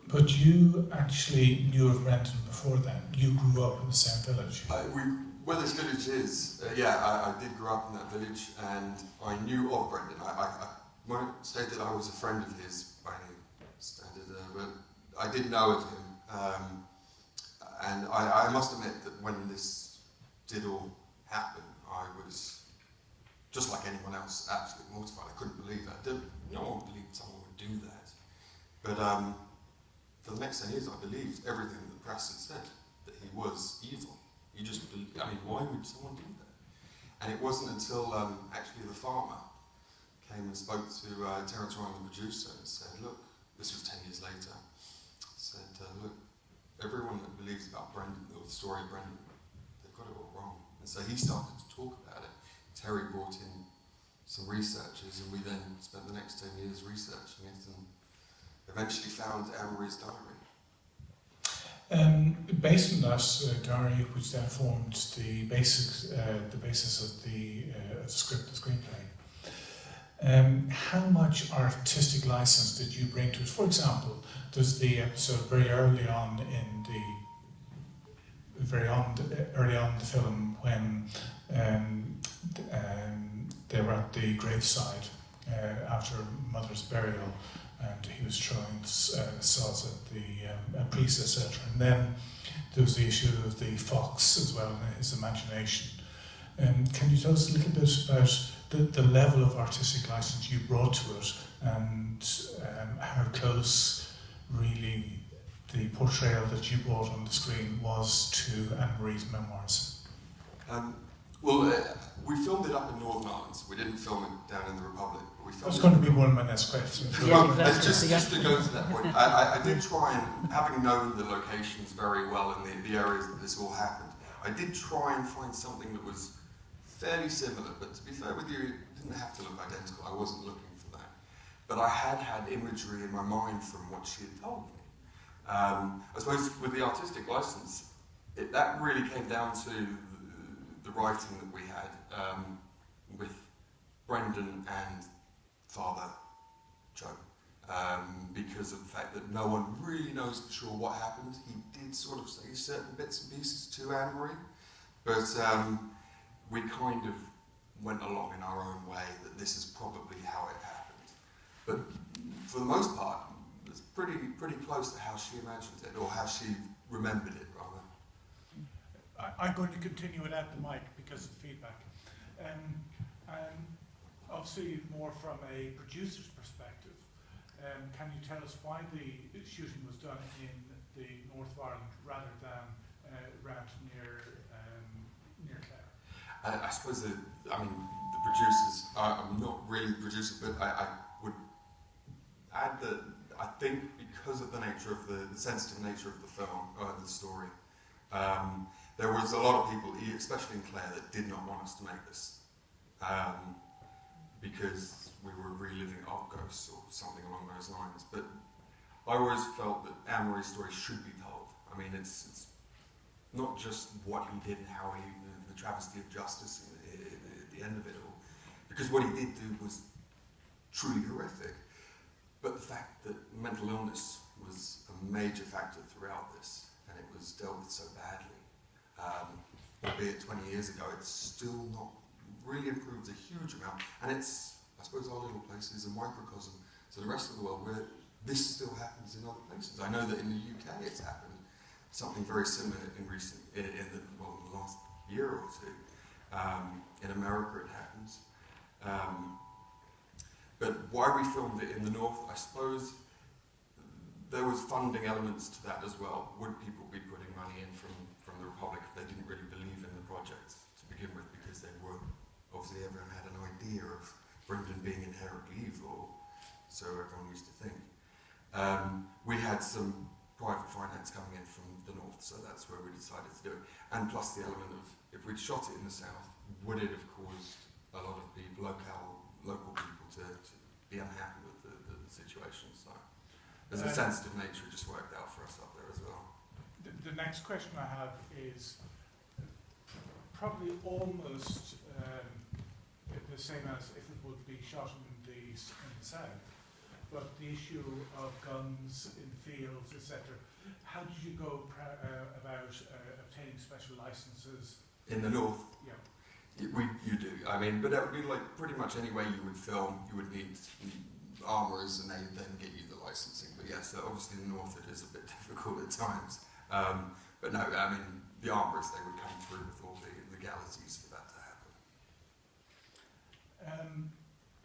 But you actually knew of Brendan before then. You grew up in the same village. Where this village is, I did grow up in that village, and I knew of Brendan. I won't say that I was a friend of his by any standard, but I did know of him. And I must admit that when this did all happen, I was, just like anyone else, absolutely mortified. I couldn't believe that. No one believed someone would do that. But for the next 10 years, I believed everything that the press had said, that he was evil. You just believe, I mean, why would someone do that? And it wasn't until actually the farmer came and spoke to Terence Ryan, the producer, and said, look, this was 10 years later, said, look, everyone that believes about Brendan, or the story of Brendan, they've got it all wrong. And so he started to talk about it. Terry brought in some researchers, and we then spent the next 10 years researching it, and eventually found Anne-Marie's diary. Based on that diary, which then formed the basis of the script, the screenplay, how much artistic license did you bring to it? For example, there's the episode very early on in the film when they were at the graveside after Mother's burial, and he was throwing sods at the priest, etc. And then there was the issue of the fox as well, in his imagination. Can you tell us a little bit about the level of artistic license you brought to it, and how close really the portrayal that you brought on the screen was to Anne-Marie's memoirs? We filmed it up in Northern Ireland. We didn't film it down in the Republic. That's going to be one of my next questions. Well, just to go to that point, I did try and, having known the locations very well and the areas that this all happened, I did try and find something that was fairly similar, but to be fair with you, it didn't have to look identical. I wasn't looking for that. But I had imagery in my mind from what she had told me. I suppose with the artistic license, that really came down to the writing that we had with Brendan and Father Joe, because of the fact that no one really knows for sure what happened. He did sort of say certain bits and pieces to Anne-Marie, but we kind of went along in our own way that this is probably how it happened. But for the most part, it's pretty close to how she imagined it, or how she remembered it, rather. I'm going to continue without the mic because of the feedback. Obviously, more from a producer's perspective, can you tell us why the shooting was done in the north of Ireland rather than around near Clare? I suppose the producers, I'm not really the producer, but I would add that I think because of the nature of the sensitive nature of the film, the story, there was a lot of people, especially in Clare, that did not want us to make this. Because we were reliving old ghosts or something along those lines. But I always felt that Anne-Marie's story should be told. I mean, it's not just what he did and how the travesty of justice at the end of it all. Because what he did do was truly horrific. But the fact that mental illness was a major factor throughout this, and it was dealt with so badly, albeit 20 years ago, it's still not really improved a huge amount, and it's, I suppose, our little place is a microcosm to the rest of the world where this still happens in other places. I know that in the UK it's happened, something very similar in the last year or two. In America it happens. But why we filmed it in the north, I suppose there was funding elements to that as well. Would people be putting money in from the Republic if they didn't really believe in the project to begin with, because they were, obviously everyone had an idea of Brendan being inherently evil, so everyone used to think. We had some private finance coming in from the north, so that's where we decided to do it. And plus the element of, if we'd shot it in the south, would it have caused a lot of people, local people to be unhappy with the situation? So as a sensitive nature, it just worked out for us up there as well. The next question I have is probably almost the same as if it would be shot in the south. but the issue of guns in fields, etc. How did you go about obtaining special licenses? In the north? Yeah. You do. I mean, but that would be like pretty much any way you would film, you would need armourers and they then get you the licensing. But yes, so obviously in the north it is a bit difficult at times. But no, I mean, the armourers, they would come through with all the legalities for that to happen.